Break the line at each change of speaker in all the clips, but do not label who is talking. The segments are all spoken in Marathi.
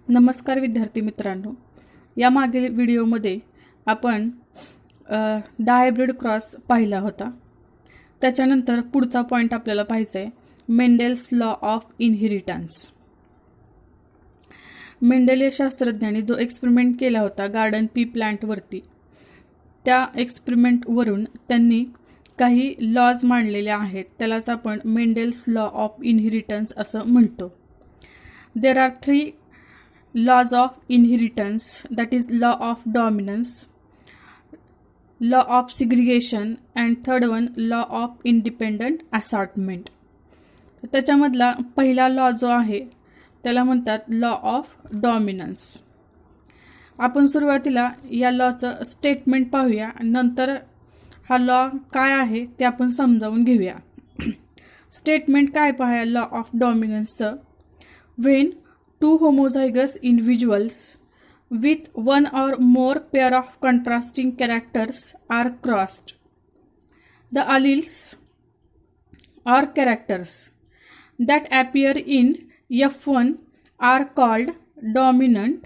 नमस्कार विद्यार्थी मित्रांनो, या मागील व्हिडिओमध्ये आपण डायब्रिड क्रॉस पाहिला होता. त्याच्यानंतर पुढचा पॉईंट आपल्याला पाहायचा आहे Mendel's law of inheritance. Mendel या शास्त्रज्ञांनी जो एक्सपेरिमेंट केला होता गार्डन पी प्लांटवरती, त्या एक्सपेरिमेंटवरून त्यांनी काही लॉज मांडलेले आहेत. त्यालाच आपण मेंडेल्स लॉ ऑफ इनहेरिटन्स असं म्हणतो. There are 3 laws of inheritance, that is law of dominance, law of segregation, and third one law of independent assortment. त्याच्यामधला पहिला लॉ जो आहे त्याला म्हणतात लॉ ऑफ डॉमिनन्स. आपण सुरुवातीला या लॉचं स्टेटमेंट पाहूया, नंतर हा लॉ काय आहे ते आपण समजावून घेऊया. स्टेटमेंट काय पाहूया लॉ ऑफ डॉमिनन्सचं. When two homozygous individuals with one or more pair of contrasting characters are crossed, the alleles or characters that appear in F1 are called dominant,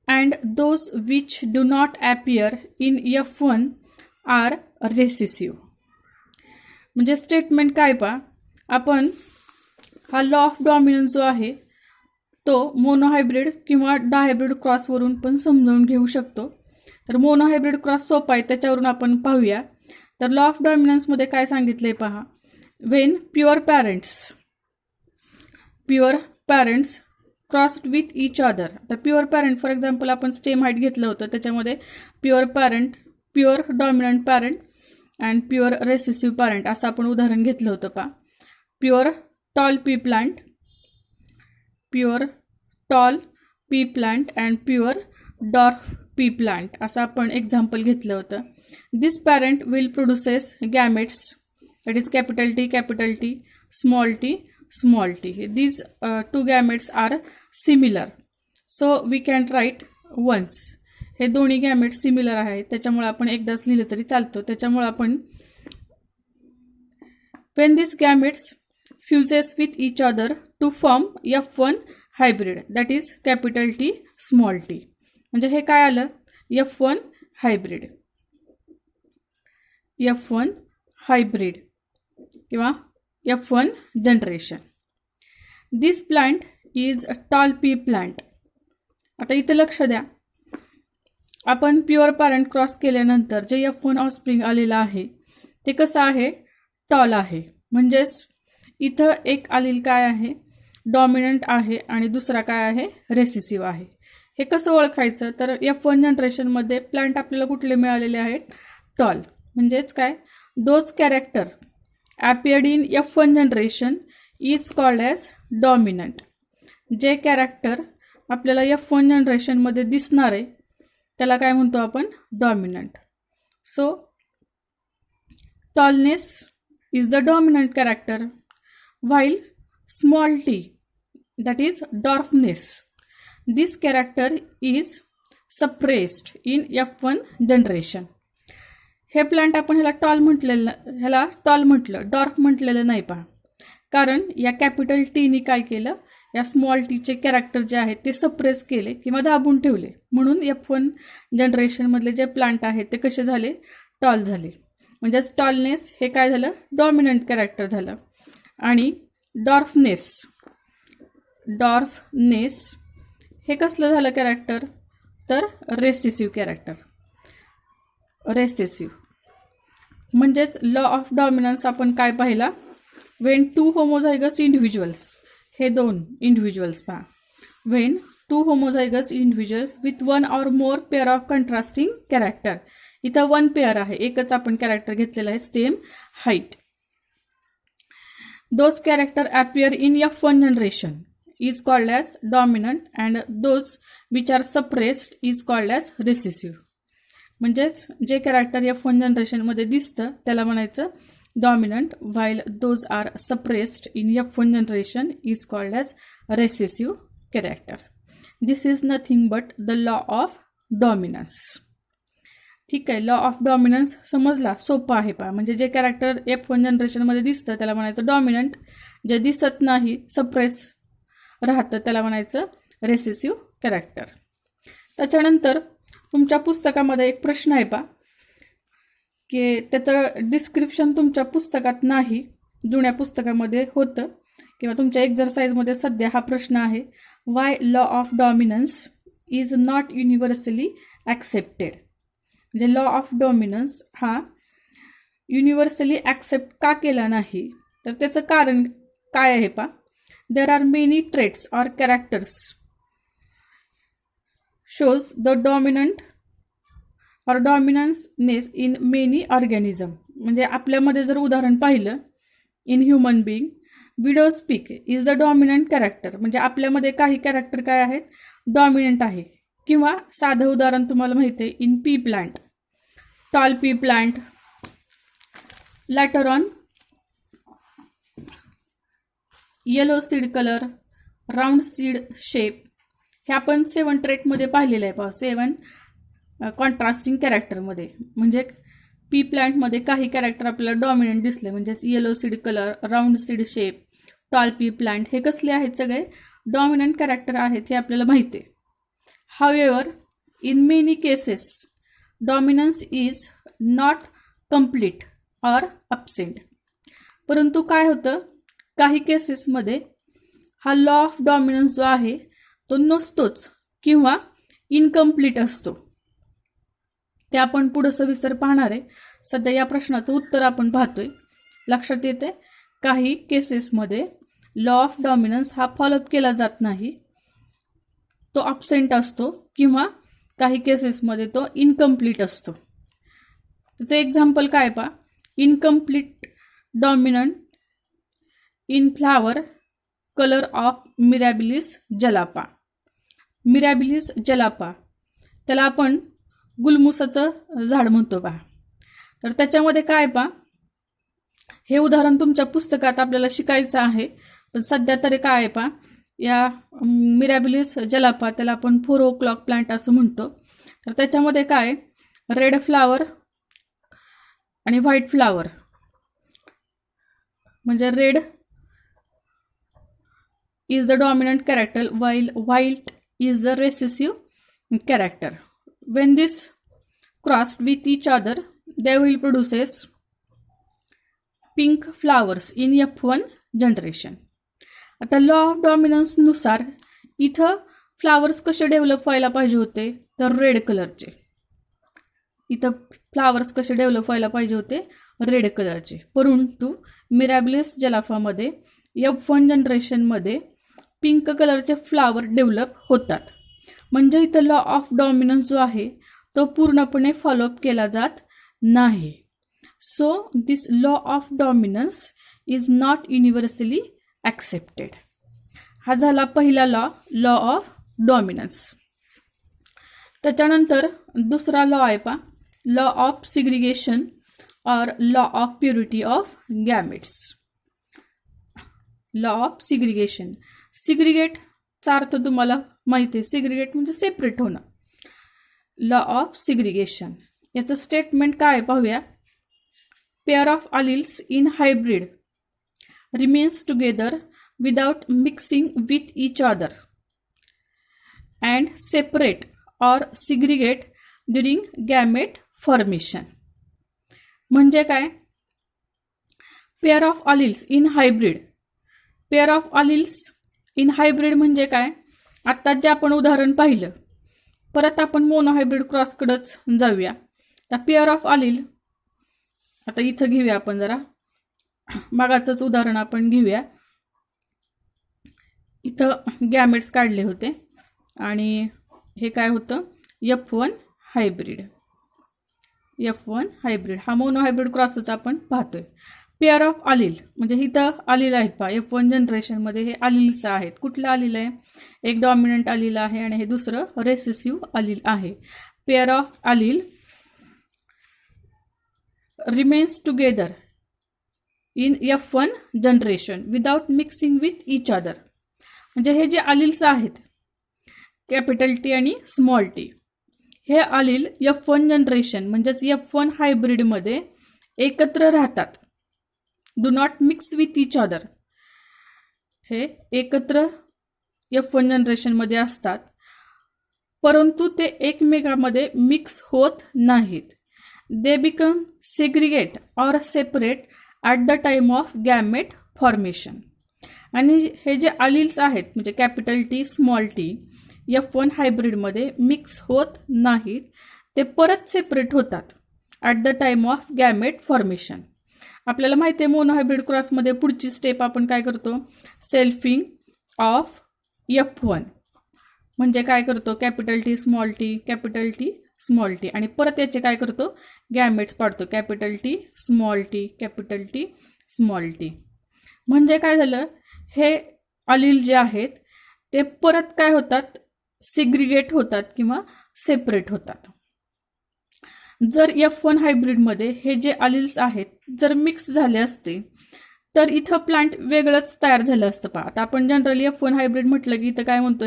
and those which do not appear in F1 are recessive. म्हणजे स्टेटमेंट काय पहा, आपण हा लॉ ऑफ डॉमिनन्स जो आहे तो मोनोहायब्रिड किंवा डायब्रिड क्रॉसवरून पण समजावून घेऊ शकतो. तर मोनोहायब्रिड क्रॉस सोपा आहे, त्याच्यावरून आपण पाहूया. तर लॉ ऑफ डॉमिनन्समध्ये काय सांगितलंय पहा. When pure parents crossed with each other. तर प्युअर पॅरेंट फॉर एक्झाम्पल आपण स्टेम हाईट घेतलं होतं, त्याच्यामध्ये pure dominant parent and pure recessive parent असं आपण उदाहरण घेतलं होतं पहा. Pure tall pea plant and pure dwarf pea plant असं आपण एक्झाम्पल घेतलं होतं. This parent will produces gametes, that is capital T, small T. These 2 gametes are similar, so we can write once. हे दोन्ही गॅमेट सिमिलर आहेत, त्याच्यामुळे आपण एकदाच लिहिलं तरी चालतं. त्याच्यामुळे आपण when these gametes fuses with each other to form F1 hybrid, that is capital T small t. म्हणजे हे काय आलं F1 हायब्रिड किंवा F1 generation. This plant is a tall pea plant. आता इथं लक्ष द्या, आपण प्युअर पॅरेंट क्रॉस केल्यानंतर जे F1 ऑफस्प्रिंग आलेलं आहे ते कसं आहे, टॉल आहे. म्हणजेच इथं एक आलील काय आहे, डॉमिनंट आहे, आणि दुसरा काय आहे, रेसिसिव्ह आहे. हे कसं ओळखायचं, तर F1 जनरेशनमध्ये प्लांट आपल्याला कुठले मिळालेले आहेत, टॉल. म्हणजेच काय, those character appeared in F1 generation is called as dominant. जे कॅरेक्टर आपल्याला F1 जनरेशनमध्ये दिसणार आहे त्याला काय म्हणतो आपण, dominant. So tallness is the dominant character, while small t, that is dwarfness, this character is suppressed in F1 generation. हे प्लांट आपण ह्याला टॉल म्हटलं, डॉर्फ म्हटलेलं नाही पहा. कारण या कॅपिटल टीनी काय केलं, या स्मॉल टीचे कॅरेक्टर जे आहेत ते सप्रेस केले किंवा दाबून ठेवले. म्हणून F1 जनरेशनमधले जे प्लांट आहेत ते कसे झाले, टॉल झाले. म्हणजे टॉलनेस हे काय झालं, डॉमिनंट कॅरेक्टर झालं. आणि डॉर्फनेस हे कसलं झालं कॅरेक्टर, तर रेसेसिव्ह कॅरेक्टर. म्हणजेच लॉ ऑफ डॉमिनन्स आपण काय पाहिला, वेन 2 होमोझायगस इंडिव्हिज्युअल्स, हे 2 इंडिव्हिज्युअल्स पहा. When 2 homozygous individuals with 1 or more pair of contrasting character. इथं 1 पेअर आहे, एकच आपण कॅरेक्टर घेतलेला आहे, stem height. Those character appear in F1 generation is called as dominant, and those which are suppressed is called as recessive. म्हणजेच जे कॅरेक्टर F1 जनरेशनमध्ये दिसतं त्याला म्हणायचं dominant, while those are suppressed in F1 generation is called as recessive character. This is nothing but the law of dominance. ठीक आहे, लॉ ऑफ डॉमिनन्स समजला, सोपा आहे पहा. म्हणजे जे कॅरेक्टर F1 जनरेशनमध्ये दिसतं त्याला म्हणायचं डॉमिनंट, जे दिसत नाही, सप्रेस राहतं त्याला म्हणायचं रेसेसिव्ह कॅरेक्टर. त्याच्यानंतर तुमच्या पुस्तकामध्ये एक प्रश्न आहे पा की त्याचं डिस्क्रिप्शन तुमच्या पुस्तकात नाही, जुन्या पुस्तकामध्ये होतं किंवा तुमच्या एक्झरसाइजमध्ये सध्या हा प्रश्न आहे. Y law of dominance is not universally accepted. म्हणजे लॉ ऑफ डॉमिनन्स हा युनिव्हर्सली ॲक्सेप्ट का केला नाही, तर त्याचं कारण काय आहे पा. There are many traits or characters shows the dominant or dominantness in many organism. म्हणजे आपल्यामध्ये जर उदाहरण पाहिलं, in human being widow speak is the dominant character. म्हणजे आपल्यामध्ये काही कॅरेक्टर काय आहेत, डॉमिनंट आहे. किंवा साधं उदाहरण तुम्हाला माहिती आहे, in pea plant, tall pea plant, later on yellow seed colour, round seed shape. हे आपण 7 ट्रेटमध्ये पाहिलेलं आहे पहा, 7 कॉन्ट्रास्टिंग कॅरेक्टरमध्ये. म्हणजे पी प्लांटमध्ये काही कॅरेक्टर आपल्याला डॉमिनंट दिसले, म्हणजे yellow seed colour, round seed shape, tall pea plant, हे कसले आहेत, सगळे डॉमिनंट कॅरेक्टर आहेत, हे आपल्याला माहिती आहे. However in many cases dominance is not complete or absent. परंतु काय होतं, काही केसेसमध्ये हा लॉ ऑफ डॉमिनन्स जो आहे तो नसतोच किंवा इनकम्प्लीट असतो. ते आपण पुढं सविस्तर पाहणार आहे. सध्या या प्रश्नाचं उत्तर आपण पाहतोय. लक्षात येते, काही केसेसमध्ये लॉ ऑफ डॉमिनन्स हा फॉलोअप केला जात नाही, तो अब्सेंट असतो किंवा काही केसेसमध्ये तो इनकम्प्लीट असतो. त्याचं एक्झाम्पल काय पा, incomplete dominant in flower colour of Mirabilis jalapa. Mirabilis jalapa त्याला आपण गुलमुसाचं झाड म्हणतो पहा. तर त्याच्यामध्ये काय पहा, हे उदाहरण तुमच्या पुस्तकात आपल्याला शिकायचं आहे, पण सध्या तरी काय आहे पहा, या मिरॅबिलिस जलापा त्याला आपण 4 o'clock प्लांट असं म्हणतो. तर त्याच्यामध्ये काय, रेड फ्लावर आणि व्हाईट फ्लावर. म्हणजे red is the dominant character while white is the recessive character. When this crossed with each other, they will produces pink flowers in F1 generation. आता लॉ ऑफ डॉमिनन्स नुसार इथं फ्लावर्स कसे डेव्हलप व्हायला पाहिजे होते, तर रेड कलरचे. इथं फ्लावर्स कसे डेव्हलप व्हायला पाहिजे होते, रेड कलरचे. परंतु मिरॅबिलिस जलाफामध्ये F1 जनरेशनमध्ये पिंक कलरचे फ्लावर डेव्हलप होतात. म्हणजे इथं लॉ ऑफ डॉमिनन्स जो आहे तो पूर्णपणे फॉलोअप केला जात नाही. So this law of dominance is not universally accepted. हा झाला पहिला लॉ, लॉ ऑफ डॉमिनन्स. त्याच्यानंतर दुसरा लॉ आहे पा, लॉ ऑफ सिग्रिगेशन और law of purity of gametes. Law of segregation, सिग्रिगेटचा अर्थ तुम्हाला माहिती आहे, सिग्रिगेट म्हणजे सेपरेट होणं. लॉ ऑफ सिग्रिगेशन याचं स्टेटमेंट काय पाहूया. Pair of alleles in hybrid remains together without mixing with each other and separate or segregate during gamete formation. म्हणजे काय, pair of alleles in hybrid. Pair of alleles in hybrid म्हणजे काय, आत्ता जे आपण उदाहरण पाहिलं, परत आपण मोनोहायब्रिड क्रॉसकडेच जाऊया. तर पेअर ऑफ अलिल आता इथं घेऊया आपण, जरा मागाचंच उदाहरण आपण घेऊया. इथं गॅमेट्स काढले होते आणि हे काय होतं, F1 हायब्रिड. F1 हायब्रिड हा मोनोहायब्रिड क्रॉसच आपण पाहतोय. पेअर ऑफ अलिल म्हणजे इथं अलिल आहेत पहा, F1 जनरेशनमध्ये हे अलिल्स आहेत. कुठलं अलिल आहे, एक डॉमिनंट अलिल आहे आणि हे दुसरं रेसेसिव्ह अलिल आहे. Pair of अलिल remains together in F1 generation without mixing with each other. म्हणजे हे जे अलिल्स आहेत, कॅपिटल टी आणि स्मॉल टी, हे अलिल F1 जनरेशन म्हणजेच F1 हायब्रिडमध्ये एकत्र राहतात. Do not mix with each other, हे एकत्र F1 जनरेशनमध्ये असतात, परंतु ते एकमेकांमध्ये मिक्स होत नाहीत. They become segregate or separate at the time of gamete formation. आणि हे जे अलिल्स आहेत म्हणजे capital T small T F1 हायब्रिडमध्ये मिक्स होत नाहीत, ते परत सेपरेट होतात at the time of gamete formation. आपल्याला माहिती आहे मोनोहायब्रिड क्रॉसमध्ये पुढची स्टेप आपण काय करतो, सेल्फिंग ऑफ F1 म्हणजे काय करतो, capital T small T capital T small T, आणि परत याचे काय करतो, गॅमेट्स पाडतो, capital T small T capital T small T. म्हणजे काय झालं, हे अलील जे आहेत ते परत काय होतात, सिग्रिगेट होतात किंवा सेपरेट होतात. जर F1 हायब्रिडमध्ये हे जे अलिल्स आहेत जर मिक्स झाले असते तर इथं प्लांट वेगळंच तयार झालं असतं. पहा, आता आपण जनरली F1 हायब्रिड म्हटलं की इथं काय म्हणतो,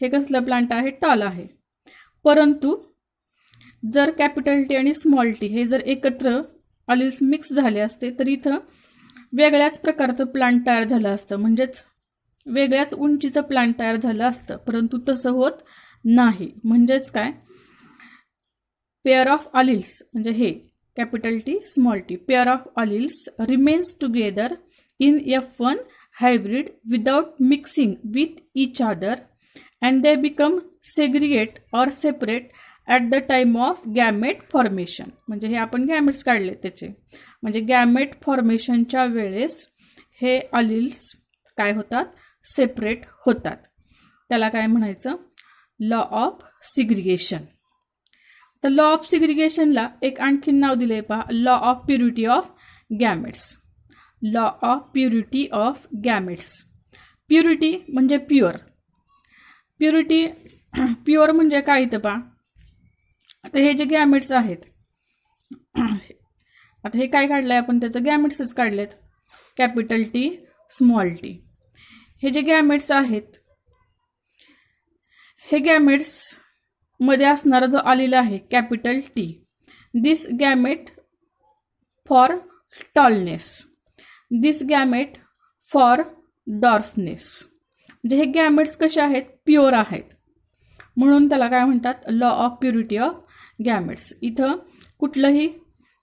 हे कसलं प्लांट आहे, टॉल आहे. परंतु जर कॅपिटल टी आणि स्मॉल टी हे जर एकत्र अलिल्स मिक्स झाले असते तर इथं वेगळ्याच प्रकारचं प्लांट तयार झालं असतं, म्हणजेच वेगळ्याच उंचीचं प्लांट तयार झालं असतं. परंतु तसं होत नाही. म्हणजेच काय, पेअर ऑफ अलिल्स म्हणजे हे capital T small T, pair of alleles remains together in F1 hybrid without mixing with each other and they become segregate or separate at the time of gamete formation. म्हणजे हे आपण गॅमेट्स काढले त्याचे, म्हणजे गॅमेट फॉर्मेशनच्या वेळेस हे अलिल्स काय होतात, सेपरेट होतात. त्याला काय म्हणायचं, लॉ ऑफ सिग्रिगेशन. तर लॉ ऑफ सिग्रिगेशनला एक आणखीन नाव दिले पहा, law of purity of gametes. Law of purity of gametes. Purity म्हणजे प्युअर. प्युरिटी प्युअर म्हणजे काय इथं पहा, आता हे जे गॅमेट्स आहेत, आता हे काय काढलंय आपण, त्याचं गॅमेट्सच काढलेत, कॅपिटल टी स्मॉल टी. हे जे गॅमेट्स आहेत हे गॅमेट्स मध्ये असणारा जो आलेला आहे capital T, this gamete for tallness, this gamete for dwarfness. म्हणजे हे गॅमेट्स कसे आहेत, प्युअर आहेत, म्हणून त्याला काय म्हणतात, law of purity of gametes. इथं कुठलंही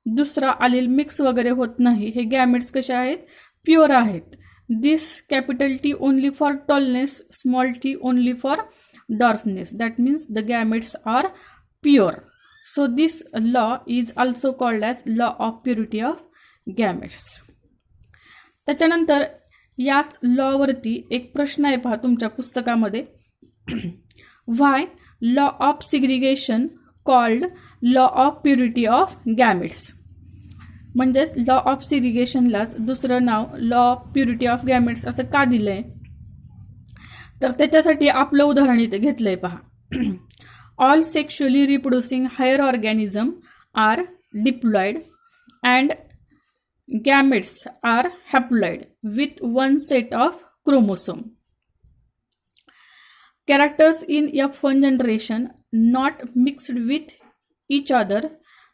दुसरा अलील मिक्स वगैरे होत नाही, हे गॅमेट्स कसे आहेत, प्युअर आहेत. This capital T only for tallness, small T only for dwarfness. That means the gametes are pure. So this law is also called as law of purity of gametes. त्याच्यानंतर याच लॉवरती एक प्रश्न आहे पहा तुमच्या पुस्तकामध्ये, why law of segregation called law of purity of gametes. म्हणजेच लॉ ऑफ सिग्रिगेशनलाच दुसरं नाव law of purity of gametes असं का दिलंय, तर त्याच्यासाठी आपलं उदाहरण इथे घेतलंय पहा. All sexually reproducing higher organism are diploid and gametes are haploid with one set of chromosome. Characters in F1 generation not mixed with each other.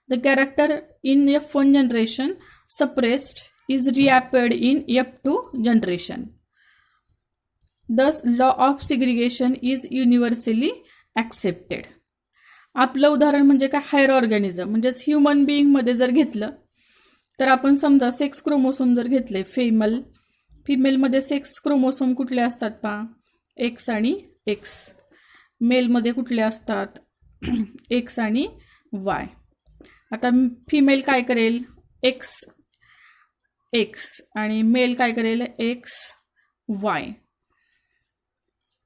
The character in F1 generation suppressed is reappeared in F2 generation. Thus, law of segregation is universally accepted. आपलं उदाहरण म्हणजे काय, हायर ऑर्गॅनिझम म्हणजेच ह्युमन बिईंगमध्ये जर घेतलं तर आपण समजा सेक्स क्रोमोसोम जर घेतले, फिमेलमध्ये सेक्स क्रोमोसोम कुठले असतात पहा, एक्स आणि एक्स. मेलमध्ये कुठले असतात, एक्स आणि वाय. आता फिमेल काय करेल, एक्स एक्स, आणि मेल काय करेल, एक्स वाय.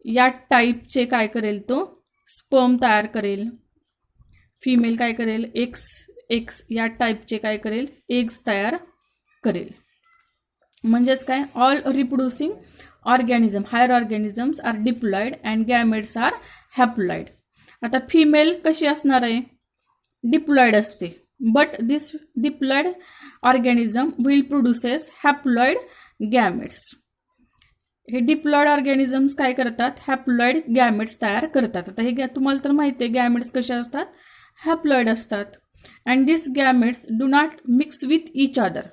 या टाईपचे काय करेल, तो स्पर्म तयार करेल. फिमेल काय करेल, एक्स एक्स या टाईपचे काय करेल, एग्स तयार करेल. म्हणजेच काय, all reproducing organism higher organisms are diploid and gametes are haploid. आता फिमेल कशी असणार आहे, डिप्लॉइड असते, but this diploid organism will produces haploid gametes. हे डिप्लॉइड ऑर्गॅनिझम्स काय करतात, हॅप्लॉइड गॅमेट्स तयार करतात. आता हे तुम्हाला तर माहिती आहे गॅमेट्स कसे असतात, हॅप्लॉइड असतात. And this gametes do not mix with each other.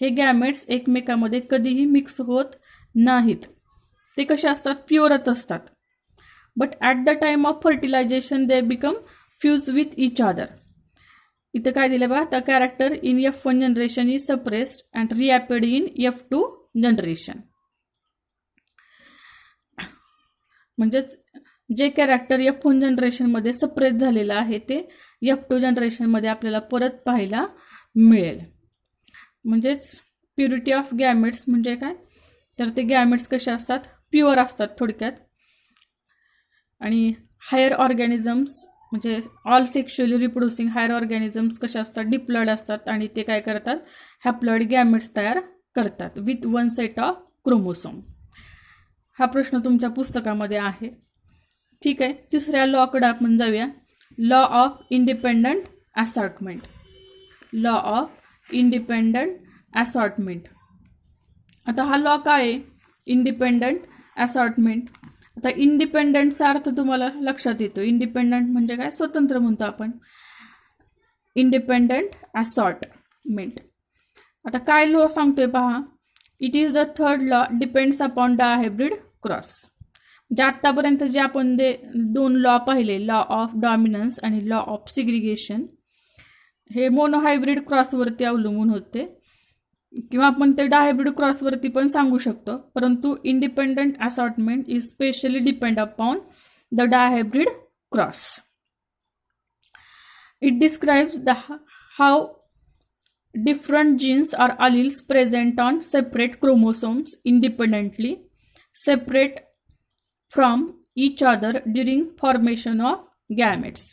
हे गॅमेट्स एकमेकांमध्ये कधीही मिक्स होत नाहीत. ते कसे असतात, प्युअरच असतात. But at the time of fertilisation they become fuse with each other. इथं काय दिलं बा, the character in F1 generation is suppressed and reappeared in F2 generation. म्हणजेच जे कॅरेक्टर F1 जनरेशनमध्ये सप्रेस झालेलं आहे ते F2 जनरेशनमध्ये आपल्याला परत पाहायला मिळेल. म्हणजेच प्युरिटी ऑफ गॅमेट्स म्हणजे काय, तर ते गॅमेट्स कसे असतात, प्युअर असतात थोडक्यात. आणि हायर ऑर्गॅनिझम्स म्हणजे all sexually reproducing higher organisms कसे असतात, डिप्लॉइड असतात आणि ते काय करतात, हॅप्लॉइड गॅमेट्स तयार करतात with one set of chromosome. हा प्रश्न तुमच्या पुस्तकामध्ये आहे. ठीक आहे, तिसऱ्या लॉकडे आपण जाऊया. Law of independent assortment. Law of independent assortment. आता हा लॉ काय आहे, इंडिपेंडंट असॉर्टमेंट. आता इंडिपेंडंटचा अर्थ तुम्हाला लक्षात येतो. इंडिपेंडंट म्हणजे काय, स्वतंत्र म्हणतो आपण. Independent assortment. आता काय लॉ सांगतोय पहा, it is the third law depends upon dihybrid cross. म्हणजे आत्तापर्यंत जे आपण दोन लॉ पाहिले, लॉ ऑफ डॉमिनन्स आणि लॉ ऑफ सिग्रिगेशन, हे मोनोहायब्रिड क्रॉसवरती अवलंबून होते किंवा आपण ते डायहायब्रिड क्रॉसवरती पण सांगू शकतो. परंतु independent assortment is specially depend upon the dihybrid cross. It describes the how different genes or alleles present on separate chromosomes independently separate from each other during formation of gametes.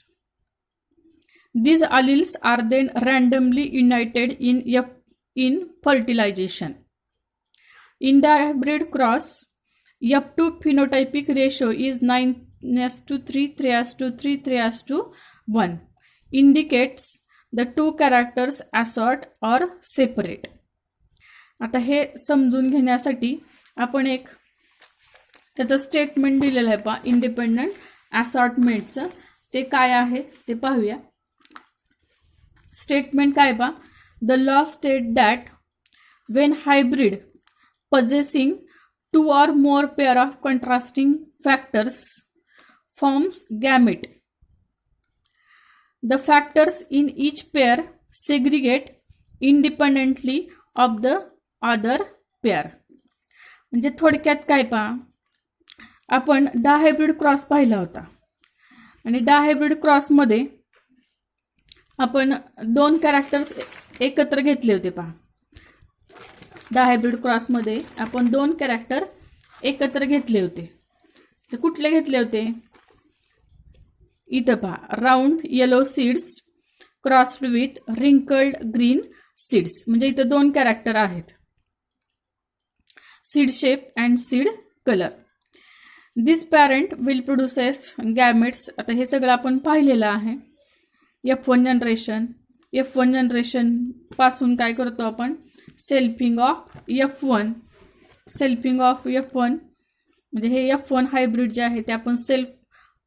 These alleles are then randomly united in fertilization. In the hybrid cross, F2 phenotypic ratio is 9:3, 3:3, 3:1, indicates the two characters assort or separate. आता हे समजून घेण्यासाठी आपण एक त्याचं स्टेटमेंट दिलेलं आहे पहा, इंडिपेंडंट असॉर्टमेंटचं. ते काय आहे ते पाहूया. स्टेटमेंट काय पहा, the law state that Wien hybrid possessing two or more pair of contrasting factors forms gamete, the factors in each pair segregate independently of the other pair. म्हणजे थोडक्यात काय पहा, आपण डायहायब्रिड क्रॉस पाहिला होता आणि डायहायब्रिड क्रॉसमध्ये आपण दोन कॅरेक्टर्स एकत्र घेतले होते पहा. डायहायब्रिड क्रॉसमध्ये आपण दोन कॅरेक्टर एकत्र घेतले होते. ते कुठले घेतले होते, इथं पहा, round yellow seeds crossed with wrinkled green seeds. म्हणजे इथं दोन कॅरेक्टर आहेत, seed shape and seed colour. This parent will produces gametes. आता हे सगळं आपण पाहिलेलं आहे. F1 जनरेशन, F1 जनरेशन पासून काय करतो आपण, selfing of F1. Selfing of F1 म्हणजे हे F1 हायब्रिड जे आहे ते आपण सेल्फ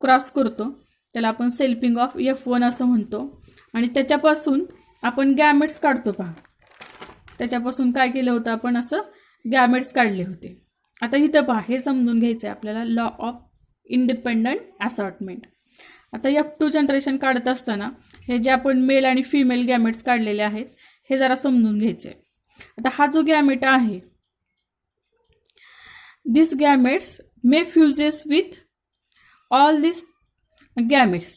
क्रॉस करतो, त्याला आपण सेल्फिंग ऑफ F1 असं म्हणतो. आणि त्याच्यापासून आपण गॅमेट्स काढतो पहा. त्याच्यापासून काय केलं होतं आपण, असं गॅमेट्स काढले होते. आता इथं पहा, हे समजून घ्यायचं आहे आपल्याला, लॉ ऑफ इंडिपेंडंट असॉर्टमेंट. आता F2 जनरेशन काढत असताना हे जे आपण मेल आणि फिमेल गॅमेट्स काढलेले आहेत हे जरा समजून घ्यायचे. आता हा जो गॅमेट आहे, this gametes may fuses with all this gametes.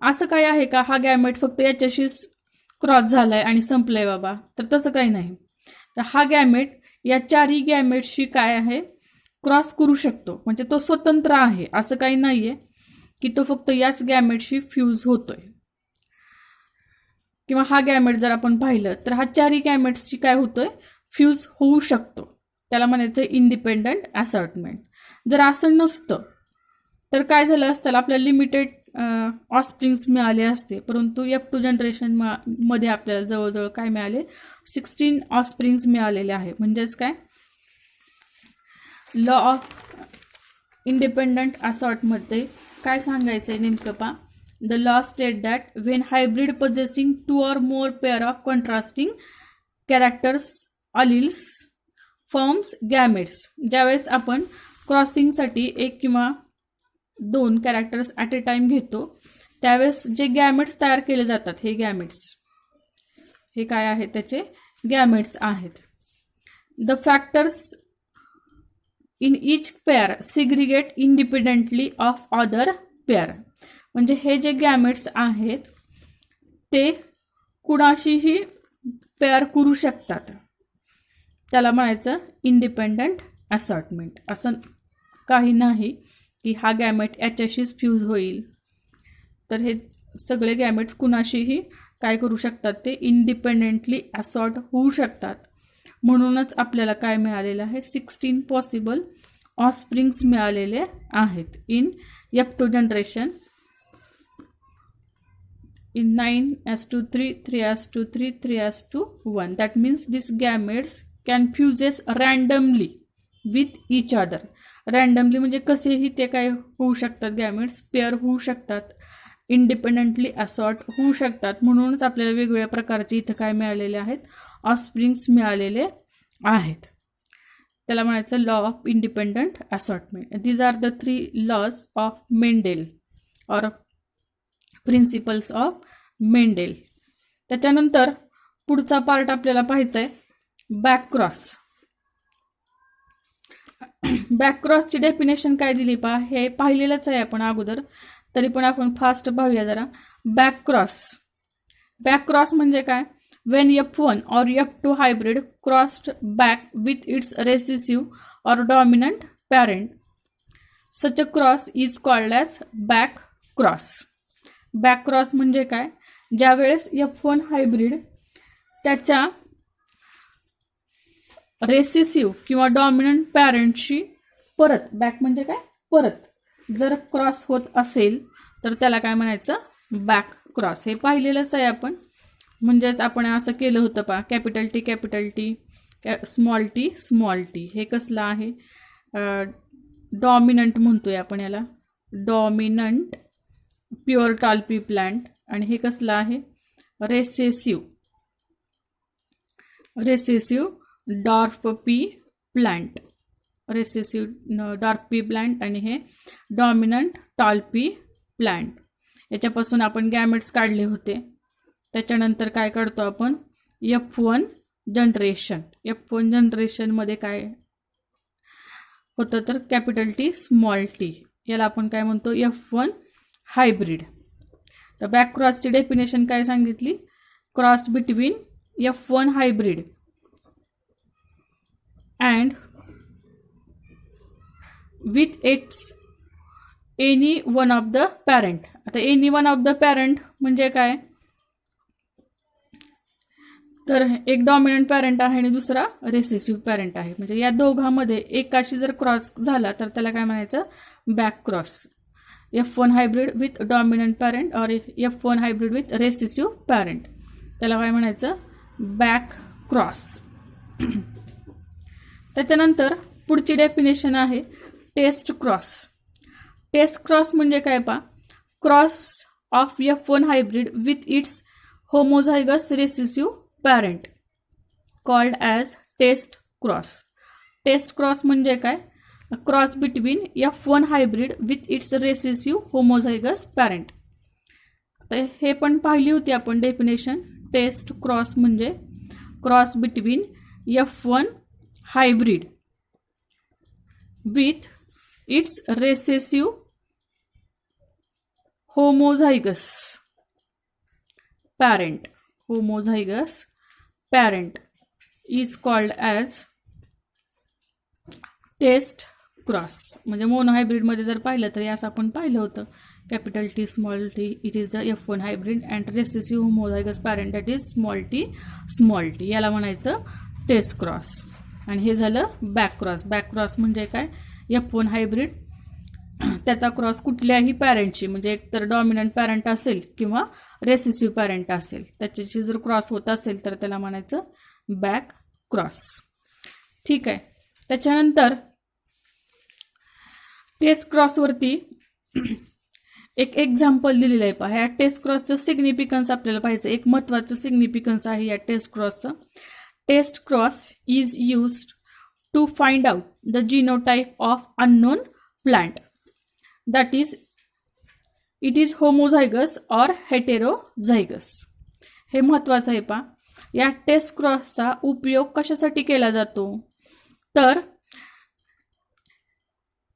असं काय आहे का, हा गॅमेट फक्त याच्याशी क्रॉस झालाय आणि संपलाय बाबा, तर तसं काही नाही. तर हा गॅमेट या चारही गॅमेट्सशी काय आहे, क्रॉस करू शकतो. म्हणजे तो स्वतंत्र आहे, असं काही नाहीये की तो फक्त याच गॅमेटशी फ्यूज होतोय. किंवा हा गॅमेट जर आपण पाहिलं तर हा चारही गॅमेट्सशी काय होतोय, फ्यूज होऊ शकतो. त्याला म्हणायचं इंडिपेंडंट असॉर्टमेंट. जर असं नसतं तर काय झालं असतं, आपल्याला लिमिटेड ऑफस्प्रिंग्स मिळाले असते. परंतु F2 जनरेशन मध्ये आपल्याला जवळजवळ काय मिळाले, 16 ऑफस्प्रिंग्स मिळालेले आहे. म्हणजेच काय, लॉ ऑफ इंडिपेंडंट असॉर्टमध्ये काय सांगायचंय नेमकं पहा, the law state that Wien hybrid possessing two or more pair of contrasting characters alleles forms gametes. ज्यावेळेस आपण क्रॉसिंगसाठी एक किंवा दोन कॅरेक्टर्स ॲट ए टाइम घेतो, त्यावेळेस जे गॅमेट्स तयार केले जातात, हे गॅमेट्स हे काय आहेत, त्याचे गॅमेट्स आहेत. The factors in each pair segregate independently of other pair. म्हणजे हे जे गॅमेट्स आहेत ते कुणाशीही पेअर करू शकतात, त्याला म्हणायचं इंडिपेंडंट असॉर्टमेंट. असं काही नाही की हा गॅमेट याच्याशीच फ्यूज होईल, तर हे सगळे गॅमेट्स कुणाशीही काय करू शकतात, ते इंडिपेंडेंटली असॉर्ट होऊ शकतात. म्हणूनच आपल्याला काय मिळालेलं आहे, 16 पॉसिबल ऑफस्प्रिंग्स मिळालेले आहेत in F2 generation in 9s3, 3s3, 3s1. That means these gametes can fuses randomly with each other. Randomly म्हणजे कसेही ते काय होऊ शकतात, गॅमेट्स पेअर होऊ शकतात, इंडिपेंडेंटली असॉर्ट होऊ शकतात. म्हणूनच आपल्याला वेगवेगळ्या प्रकारचे इथं काय मिळालेले आहेत, ऑफस्प्रिंग्स मिळालेले आहेत. त्याला म्हणायचं law of independent assortment. These are the 3 laws of Mendel or principles of Mendel. त्याच्यानंतर पुढचा पार्ट आपल्याला पाहायचा आहे बॅकक्रॉस. बॅकक्रॉसची डेफिनेशन काय दिली पहा, हे पाहिलेलंच आहे आपण अगोदर, तरी पण आपण फास्ट पाहूया जरा. बॅकक्रॉस म्हणजे काय, when F1 or F2 hybrid crossed back with its recessive or dominant parent, such a cross is called as back cross. Back cross म्हणजे काय, ज्यावेळेस F1 हायब्रिड त्याच्या रेसिसिव्ह किंवा डॉमिनंट पॅरेंटशी परत, बॅक म्हणजे काय परत, जर क्रॉस होत असेल तर त्याला काय म्हणायचं, बॅक क्रॉस. हे पाहिलेलंच आहे आपण, म्हणजेच आपण असं केलं होतं पहा, कॅपिटल टी स्मॉल टी. हे कसलं आहे, डॉमिनंट म्हणतोय आपण याला, dominant pure tall pea plant. आणि हे कसलं आहे, recessive dwarf pea plant, dwarf pea plant. आणि हे डॉमिनंट टॉल पी प्लांट. याच्यापासून आपण गॅमेट्स काढले होते. त्याच्यानंतर काय काढतो आपण, F1 जनरेशन. F1 जनरेशनमध्ये काय होतं तर कॅपिटल टी स्मॉल टी, याला आपण काय म्हणतो, F1 हायब्रिड. तर बॅक क्रॉसची डेफिनेशन काय सांगितली, cross between F1 hybrid and with its any one of the parent. आता any one of the parent म्हणजे काय, तर एक डॉमिनंट पॅरेंट आहे आणि दुसरा रेसेसिव्ह पॅरेंट आहे. म्हणजे या दोघांमध्ये एकाशी जर क्रॉस झाला तर त्याला काय म्हणायचं, back cross. F1 hybrid with dominant parent और F1 hybrid with recessive parent, त्याला काय म्हणायचं, बॅक क्रॉस. त्याच्यानंतर पुढची डेफिनेशन आहे टेस्ट क्रॉस. टेस्ट क्रॉस म्हणजे काय पहा, cross of F1 hybrid with its homozygous recessive parent called as test cross. Test cross म्हणजे काय, cross between F1 hybrid with its recessive homozygous parent. हे पण पाहिली होती आपण डेफिनेशन. टेस्ट क्रॉस म्हणजे cross between F1 hybrid with its recessive homozygous parent. homozygous parent is called as test cross. म्हणजे मोनोहायब्रिडमध्ये जर पाहिलं तर असं आपण पाहिलं होतं, capital T small T, it is the F1 hybrid and recessive homozygous parent that is small T, याला म्हणायचं टेस्ट क्रॉस. आणि हे झालं बॅक क्रॉस. बॅक क्रॉस म्हणजे काय, F1 हायब्रिड त्याचा क्रॉस कुठल्याही पॅरेंटशी, म्हणजे एकतर डॉमिनंट पॅरेंट असेल किंवा रेसेसिव्ह पॅरेंट असेल, त्याच्याशी जर क्रॉस होत असेल तर त्याला म्हणायचं बॅक क्रॉस. ठीक आहे. त्याच्यानंतर टेस्ट क्रॉसवरती एक एक्झाम्पल दिलेलं आहे पहा. ह्या टेस्ट क्रॉसचं सिग्निफिकन्स आपल्याला पाहायचं. एक महत्त्वाचं सिग्निफिकन्स आहे या टेस्ट क्रॉसचं. Test cross is used to find out the genotype of unknown plant, that is it is homozygous or heterozygous. हे महत्वाचं आहे पहा. या टेस्ट क्रॉसचा उपयोग कशासाठी केला जातो, तर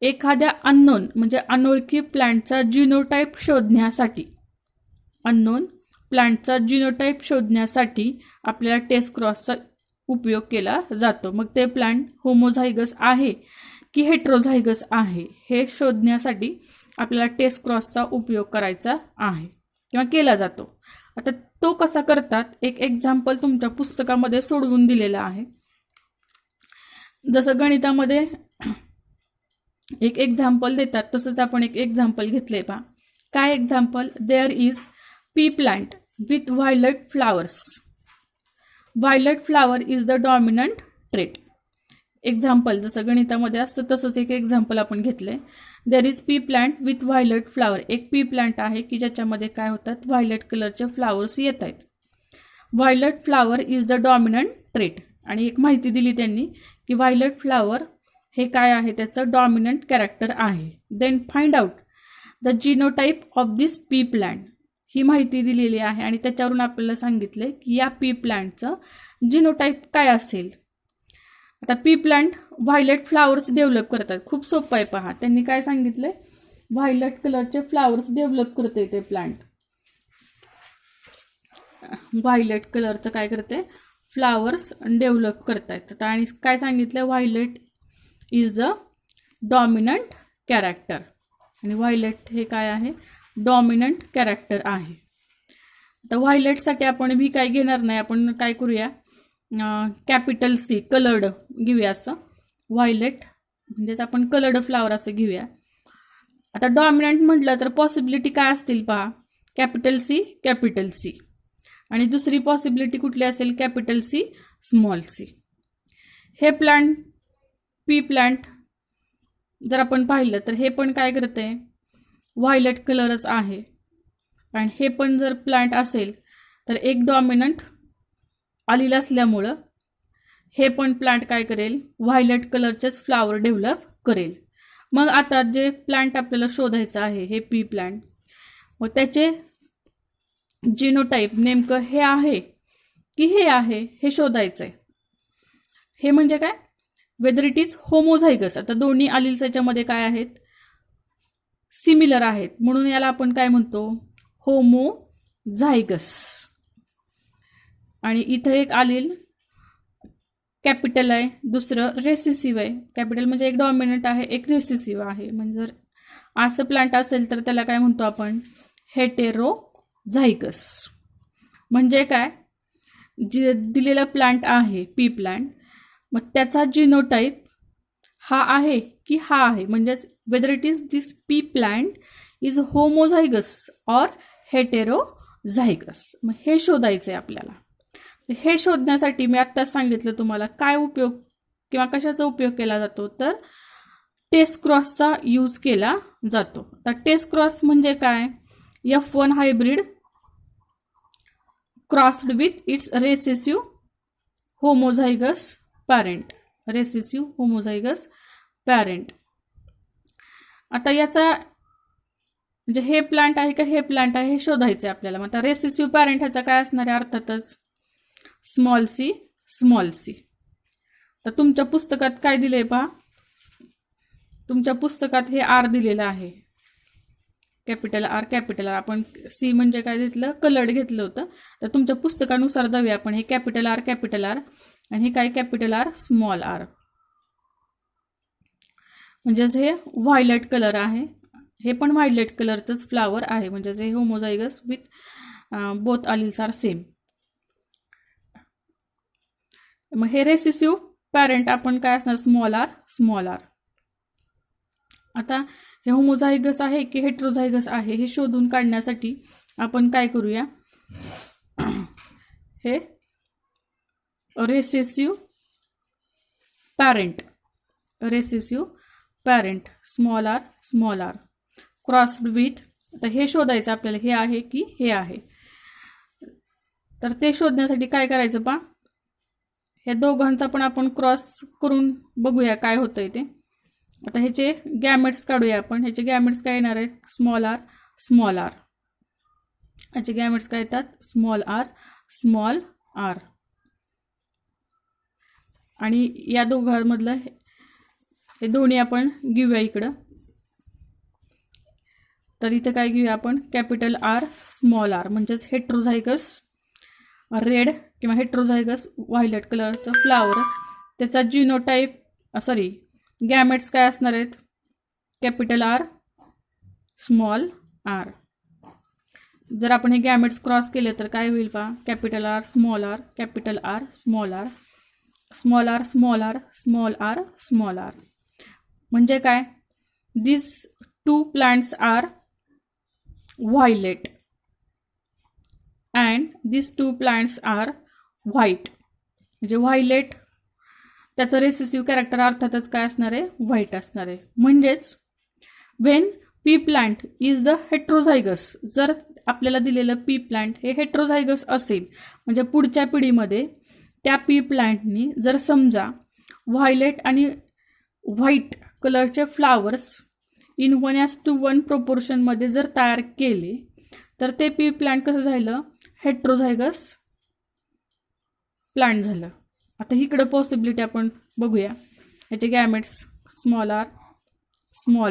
एखाद्या अननोन म्हणजे अनोळखी प्लांटचा जीनोटाइप शोधण्यासाठी, अननोन प्लांटचा जीनोटाइप शोधण्यासाठी आपल्याला टेस्ट क्रॉसचा उपयोग केला जातो. मग ते प्लांट होमोझायगस आहे की हेटेरोझायगस आहे हे शोधण्यासाठी आपल्याला टेस्ट क्रॉसचा उपयोग करायचा आहे किंवा केला जातो. आता तो कसा करतात, एक एक्झाम्पल तुमच्या पुस्तकामध्ये सोडवून दिलेला आहे. जसं गणितामध्ये एक एक्झाम्पल देतात तसंच आपण एक एक्झाम्पल घेतले पहा. काय example, there is pea plant with violet flowers. Violet flower is the dominant trait. Example जसं गणितामध्ये असतं तसंच एक एक्झाम्पल आपण घेतलंय. There is pea plant with violet flower. एक पी प्लांट आहे की ज्याच्यामध्ये काय होतात, व्हायलेट कलरचे फ्लावर्स येत आहेत. Violet flower is the dominant trait. आणि एक माहिती दिली त्यांनी की व्हायलेट फ्लावर हे काय आहे, त्याचं डॉमिनंट कॅरेक्टर आहे. Then find out the genotype of this P plant. ही माहिती दिलेली आहे आणि त्याच्यावरून आपल्याला सांगितले की या पी प्लांटचं जीनोटाइप काय असेल. आता P plant violet flowers develop करतात. खूप सोपं आहे पहा. त्यांनी काय सांगितलंय, व्हायलेट कलरचे फ्लावर्स डेव्हलप करते ते प्लांट. व्हायलेट कलरचं काय करते, फ्लावर्स डेव्हलप करतायत. आणि काय सांगितलं, violet is the dominant character. आणि व्हायलेट हे काय आहे, डॉमिनंट कॅरेक्टर आहे. आता व्हायलेटसाठी आपण भी काय घेणार नाही, आपण काय करूया, कॅपिटल सी कलर्ड घेऊया. असं व्हायलेट म्हणजेच आपण कलर्ड फ्लावर असं घेऊया. आता डॉमिनंट म्हटलं तर पॉसिबिलिटी काय असतील पहा, कॅपिटल सी कॅपिटल सी. आणि दुसरी पॉसिबिलिटी कुठली असेल, कॅपिटल सी स्मॉल सी. हे प्लांट पी प्लांट जर आपण पाहिलं तर हे पण काय करते, व्हायलेट कलरच आहे. आणि हे पण जर प्लांट असेल तर एक डॉमिनंट आलेलं असल्यामुळं हे पण प्लांट काय करेल, व्हायलेट कलरचेच फ्लावर डेव्हलप करेल. मग आता जे प्लांट आपल्याला शोधायचं आहे हे पी प्लांट, मग त्याचे जीनोटाइप नेमकं हे आहे की हे आहे हे शोधायचं आहे. हे म्हणजे काय, वेदर इट इज होमोझायगस. आता दोन्ही अलील्स याच्यामध्ये काय आहेत, सिमिलर आहेत, म्हणून याला आपण काय म्हणतो, होमोझायगस. आणि इथं एक अलील कॅपिटल आहे, दुसरं रेसिसिव्ह आहे. कॅपिटल म्हणजे एक डॉमिनंट आहे, एक रेसिसिव्ह आहे. म्हणजे जर असं प्लांट असेल तर त्याला काय म्हणतो आपण, हेटेरोझायगस. म्हणजे काय, जे दिलेला प्लांट आहे पी प्लांट, मग त्याचा जीनोटाइप हा आहे की हा आहे, म्हणजेच whether it is this P plant is homozygous or heterozygous. मग हे शोधायचं आहे आपल्याला. हे शोधण्यासाठी मी आत्ताच सांगितलं तुम्हाला काय उपयोग किंवा कशाचा उपयोग केला जातो, तर टेस्ट क्रॉसचा यूज केला जातो. तर टेस्ट क्रॉस म्हणजे काय, F1 hybrid crossed with its recessive homozygous parent. Recessive homozygous parent. आता याचा म्हणजे हे प्लांट आहे का हे प्लांट आहे हे शोधायचं आहे आपल्याला. मग आता रेसेसिव्ह पॅरेंट ह्याचा काय असणार आहे, अर्थातच स्मॉल सी स्मॉल सी. तर तुमच्या पुस्तकात काय दिलंय पहा, तुमच्या पुस्तकात हे आर दिलेलं आहे, कॅपिटल आर कॅपिटल आर. आपण सी म्हणजे काय घेतलं, कलर्ड घेतलं होतं. तर तुमच्या पुस्तकानुसार जाऊया आपण. हे कॅपिटल आर आणि हे काय, कॅपिटल आर स्मॉल आर. म्हणजेच हे व्हायलेट कलर आहे, हे पण व्हायलेट कलरचंच फ्लावर आहे. म्हणजेच हे homozygous with both alleles are same. मग हे रेसिसिव्ह पॅरेंट आपण काय असणार, स्मॉल आर स्मॉल आर. आता हे होमोझायगस आहे की हेटेरोझायगस आहे हे शोधून काढण्यासाठी आपण काय करूया, हे recessive parent small R crossed with. आता हे शोधायचं आपल्याला, हे आहे की हे आहे. तर ते शोधण्यासाठी काय करायचं पा, ह्या दोघांचा पण आपण क्रॉस करून बघूया काय होतंय ते. आता ह्याचे गॅमेट्स काढूया आपण. ह्याचे गॅमेट्स काय येणार आहे? Small R small R. ह्याचे गॅमेट्स काय येतात? Small R small R. आणि या दोघांमधलं हे दोन्ही आपण घेऊया इकडं. तर इथं काय घेऊया आपण? कॅपिटल आर स्मॉल आर म्हणजेच हेट्रोझायगस रेड किंवा हेट्रोझायगस व्हायलेट कलरचं फ्लावर. त्याचा जिनोटाईप गॅमेट्स काय असणार आहेत? Capital R small R. जर आपण हे गॅमेट्स क्रॉस केले तर काय होईल पहा? Capital R small R capital R small R small R small R small R small R. म्हणजे काय? This two plants are violet and this two plants are white. म्हणजे व्हायलेट त्याचं रेसेसिव्ह कॅरेक्टर अर्थातच काय असणार आहे? व्हाईट असणार आहे. म्हणजेच when P plant is the heterozygous, जर आपल्याला दिलेलं पी प्लांट हे हेट्रोझायगस असेल म्हणजे पुढच्या पिढीमध्ये त्या पी प्लांटनी जर समजा व्हायलेट आणि व्हाईट कलरचे फ्लावर्स इन 1:1 प्रोपोर्शनमध्ये जर तयार केले तर ते पी प्लांट कसं झालं? हेट्रोझायगस प्लांट झालं. आता इकडं पॉसिबिलिटी आपण बघूया. याचे गॅमेट्स स्मॉल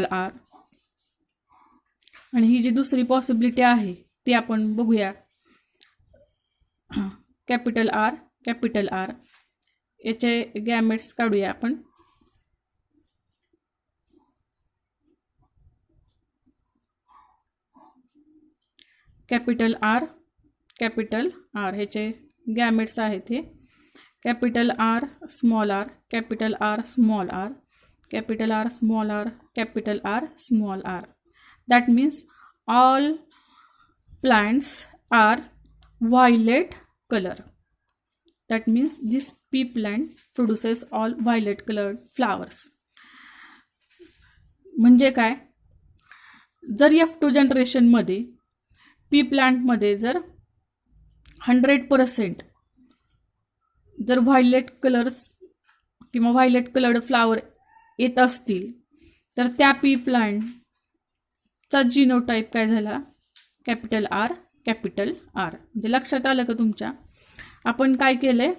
आर आणि ही जी दुसरी पॉसिबिलिटी आहे ती आपण बघूया. कॅपिटल आर याचे गॅमेट्स काढूया आपण. कॅपिटल आर ह्याचे गॅमेट्स आहेत हे capital R small R capital R small R capital R small R capital R small R. That means all plants are violet colour. That means this P plant produces all violet coloured flowers. म्हणजे काय? जर F2 जनरेशनमध्ये पी प्लांटमध्ये जर 100% जर व्हायलेट कलर्स किंवा व्हायलेट कलर्ड फ्लावर येत असतील तर त्या पी प्लांटचा जिनोटाईप काय झाला? Capital R. म्हणजे लक्षात आलं का तुमच्या? आपण काय केलंय?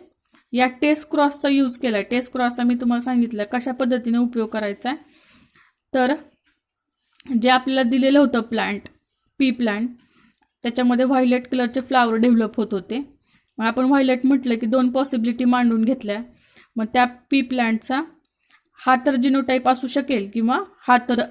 या टेस्ट क्रॉसचा यूज केलाय. टेस्ट क्रॉसचा मी तुम्हाला सांगितलं कशा पद्धतीने उपयोग करायचा आहे. तर जे आपल्याला दिलेलं होतं प्लांट पी प्लांट त्याच्यामध्ये व्हायलेट कलरचे फ्लावर डेव्हलप होत होते. मग आपण व्हायलेट म्हटलं की 2 पॉसिबिलिटी मांडून घेतल्या. मग त्या पी प्लांटचा हा तर जिनोटाईप असू शकेल किंवा हा तर